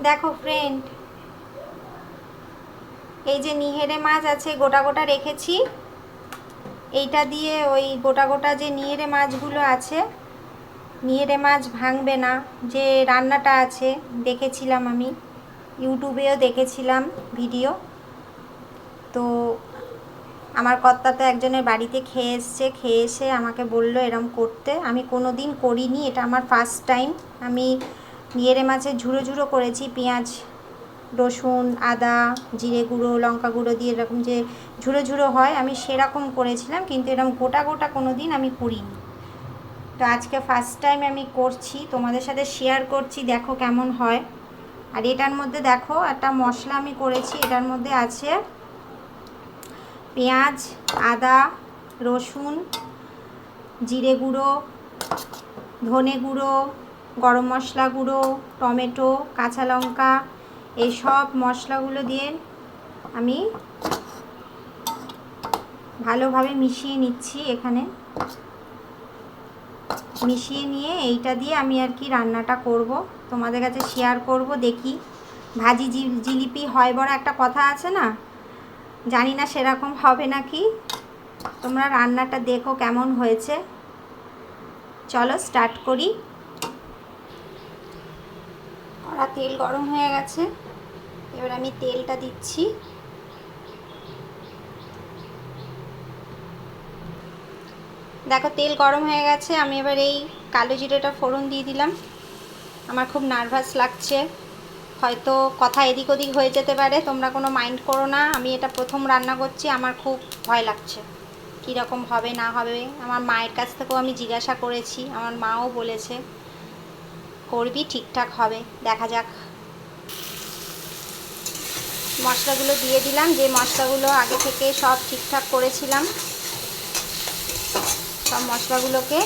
দেখো ফ্রেন্ড, এই যে নিহেরে মাছ আছে গোটা গোটা রেখেছি, এইটা দিয়ে ওই গোটা গোটা যে নিহেরে মাছগুলো আছে, নিহেরে মাছ ভাঙবে না যে রান্নাটা আছে, দেখেছিলাম আমি ইউটিউবেও দেখেছিলাম ভিডিও। তো আমার কর্তা তো একজনের বাড়িতে খেয়ে এসছে, খেয়ে এসে আমাকে বলল এরম করতে। আমি কোনো দিন করিনি, এটা আমার ফার্স্ট টাইম। আমি নিহেরে মাছের ঝুড়ো ঝুড়ো করেছি, পেঁয়াজ রসুন আদা জিরে গুঁড়ো লঙ্কা গুঁড়ো দিয়ে এরকম যে ঝুড়ো ঝুড়ো হয়, আমি সেরকম করেছিলাম, কিন্তু এরকম গোটা গোটা কোনো দিন আমি করিনি। তো আজকে ফার্স্ট টাইম আমি করছি, তোমাদের সাথে শেয়ার করছি, দেখো কেমন হয়। আর এটার মধ্যে দেখো একটা মশলা আমি করেছি, এটার মধ্যে আছে পেঁয়াজ আদা রসুন জিরে গুঁড়ো ধনে গুঁড়ো গরম মশলা গুঁড়ো টমেটো কাঁচা লঙ্কা, এই সব মশলাগুলো দিয়ে আমি ভালোভাবে মিশিয়ে নিচ্ছি। এখানে মিশিয়ে নিয়ে এইটা দিয়ে আমি আর কি রান্নাটা করব, তোমাদের কাছে শেয়ার করব। দেখি ভাজি জিলিপি হয় বড় একটা কথা আছে না, জানি না সেরকম হবে নাকি। তোমরা রান্নাটা দেখো কেমন হয়েছে। চলো স্টার্ট করি। কড়া তেল গরম হয়ে গেছে, এবার আমি তেলটা দিচ্ছি। দেখো তেল গরম হয়ে গেছে, আমি এবার এই কালো জিরেটা ফোড়ন দিয়ে দিলাম। আমার খুব নার্ভাস লাগছে, হয়তো কথা এদিক ওদিক হয়ে যেতে পারে, তোমরা কোনো মাইন্ড করো না। আমি এটা প্রথম রান্না করছি, আমার খুব ভয় লাগছে কীরকম হবে না হবে। আমার মায়ের কাছ থেকেও আমি জিজ্ঞাসা করেছি, আমার মাও বলেছে করবি ঠিকঠাক হবে, দেখা যাক। মশলাগুলো দিয়ে দিলাম, যে মশলাগুলো আগে থেকে সব ঠিকঠাক করেছিলাম, সব মশলাগুলোকে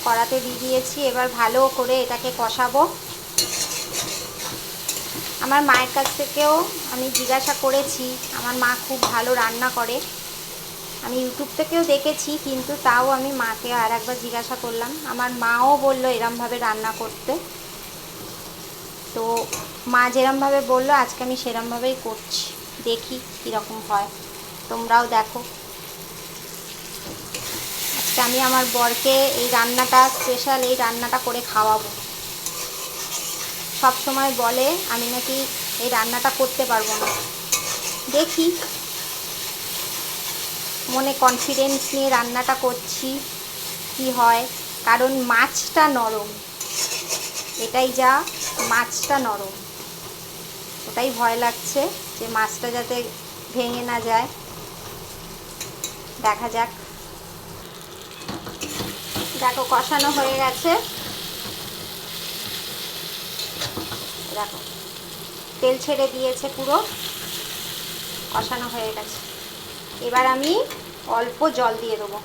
কড়াতে দিয়ে দিয়েছি। এবার ভালো করে এটাকে কষাবো। আমার মায়ের কাছ থেকেও আমি জিজ্ঞাসা করেছি, আমার মা খুব ভালো রান্না করে, আমি ইউটিউব থেকেও দেখেছি, কিন্তু তাও আমি মাকে আর একবার জিজ্ঞাসা করলাম। আমার মাও বললো এরমভাবে রান্না করতে। তো মা যেরমভাবে বললো আজকে আমি সেরমভাবেই করছি, দেখি কীরকম হয়, তোমরাও দেখো। আজকে আমি আমার বরকে এই রান্নাটা স্পেশাল এই রান্নাটা করে খাওয়াবো। সব সময় বলে আমি নাকি এই রান্নাটা করতে পারবো না, দেখি মনে কনফিডেন্স নিয়ে রান্নাটা করছি কি হয়। কারণ মাছটা নরম, এটাই যা, মাছটা নরম, ওটাই ভয় লাগছে যে মাছটা যাতে ভেঙে না যায়। দেখা যাক। দেখো কষানো হয়ে গেছে, দেখো তেল ছেড়ে দিয়েছে, পুরো কষানো হয়ে গেছে। এবার আমি অল্প জল দিয়ে দেবো।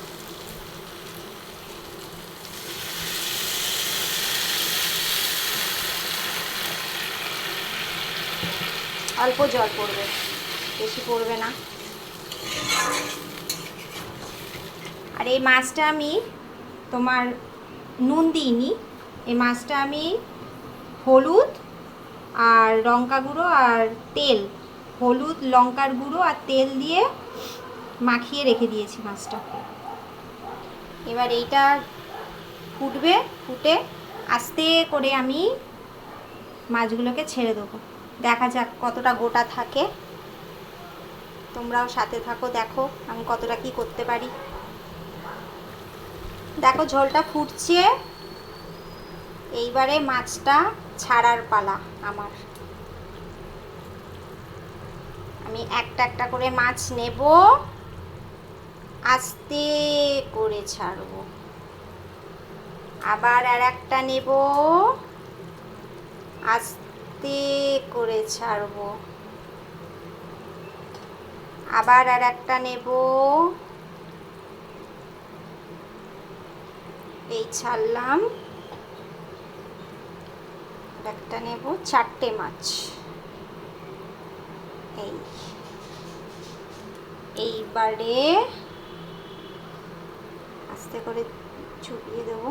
অল্প জল পড়বে, বেশি পড়বে না। আর এই মাছটা আমি তোমার নুন দিইনি, এই মাছটা আমি হলুদ আর লঙ্কা গুঁড়ো আর তেল, হলুদ লঙ্কার গুঁড়ো আর তেল দিয়ে মাখিয়ে রেখে দিয়েছি মাছটা। এবার এইটা ফুটবে, ফুটে আস্তে করে আমি মাছগুলোকে ছেড়ে দেবো। দেখা যাক কতটা গোটা থাকে, তোমরাও সাথে থাকো, দেখো আমি কতটা কি করতে পারি। দেখো ঝোলটা ফুটছে, এইবারে মাছটা ছাড়ার পালা আমার। আমি একটা একটা করে মাছ নেব, আস্তে করে ছাড়বো, আবার আর একটা নেব, আস্তে করে ছাড়বো, আবার আর একটা নেব, এই ছাড়লাম, একটা নেব, চারটে মাছ। এইবারে আস্তে করে চুপিয়ে দেবো।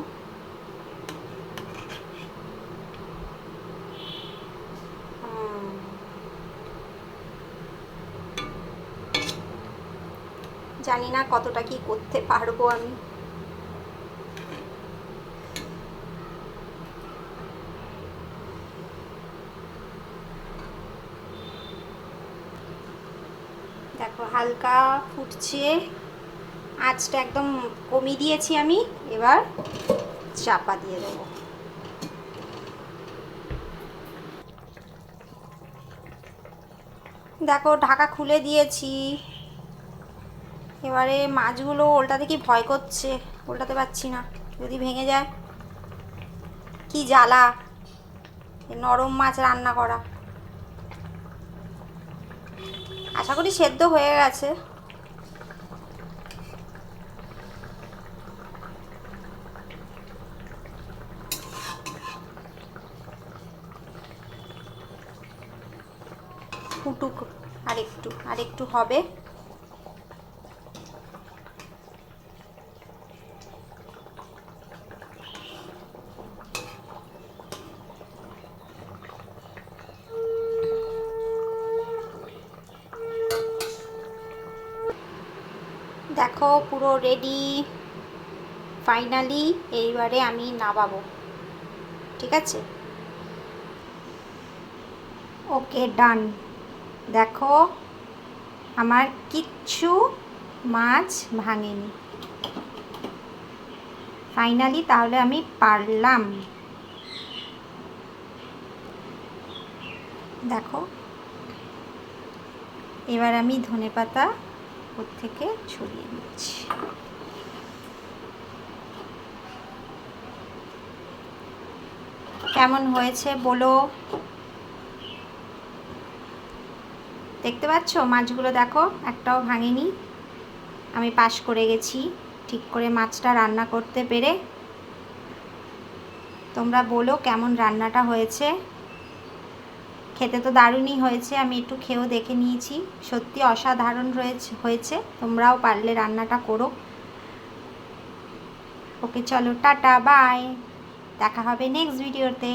জানি না কতটা কি করতে পারবো আমি। দেখো হালকা ফুটছে, আঁচটা একদম কমিয়ে দিয়েছি আমি। এবার চাপা দিয়ে দেবো। দেখো ঢাকা খুলে দিয়েছি। এবারে মাছগুলো ওল্টাতে কি ভয় করছে, ওল্টাতে পারছি না, যদি ভেঙে যায়। কি জ্বালা নরম মাছ রান্না করা। আশা করি সেদ্ধ হয়ে গেছে। ফুটুক, আরেকটু হবে। দেখো পুরো রেডি ফাইনালি। এইবারে আমি নামাবো, ঠিক আছে? ওকে ডান। দেখো আমার কিচ্ছু মাছ ভাঙেনি ফাইনালি। তাহলে আমি পারলাম। দেখো এবার আমি ধনেপাতা ওর থেকে ছড়িয়ে দিচ্ছি। কেমন হয়েছে বলো? দেখতে পাচ্ছ মাছগুলো? দেখো একটাও ভাঙেনি। আমি পাস করে গেছি ঠিক করে মাছটা রান্না করতে পেরে। তোমরা বলো কেমন রান্নাটা হয়েছে। খেতে তো দারুণই হয়েছে, আমি একটু খেয়েও দেখে নিয়েছি, সত্যি অসাধারণ হয়েছে। তোমরাও পারলে রান্নাটা করো। ওকে চলো টাটা বাই, দেখা হবে নেক্সট ভিডিওতে।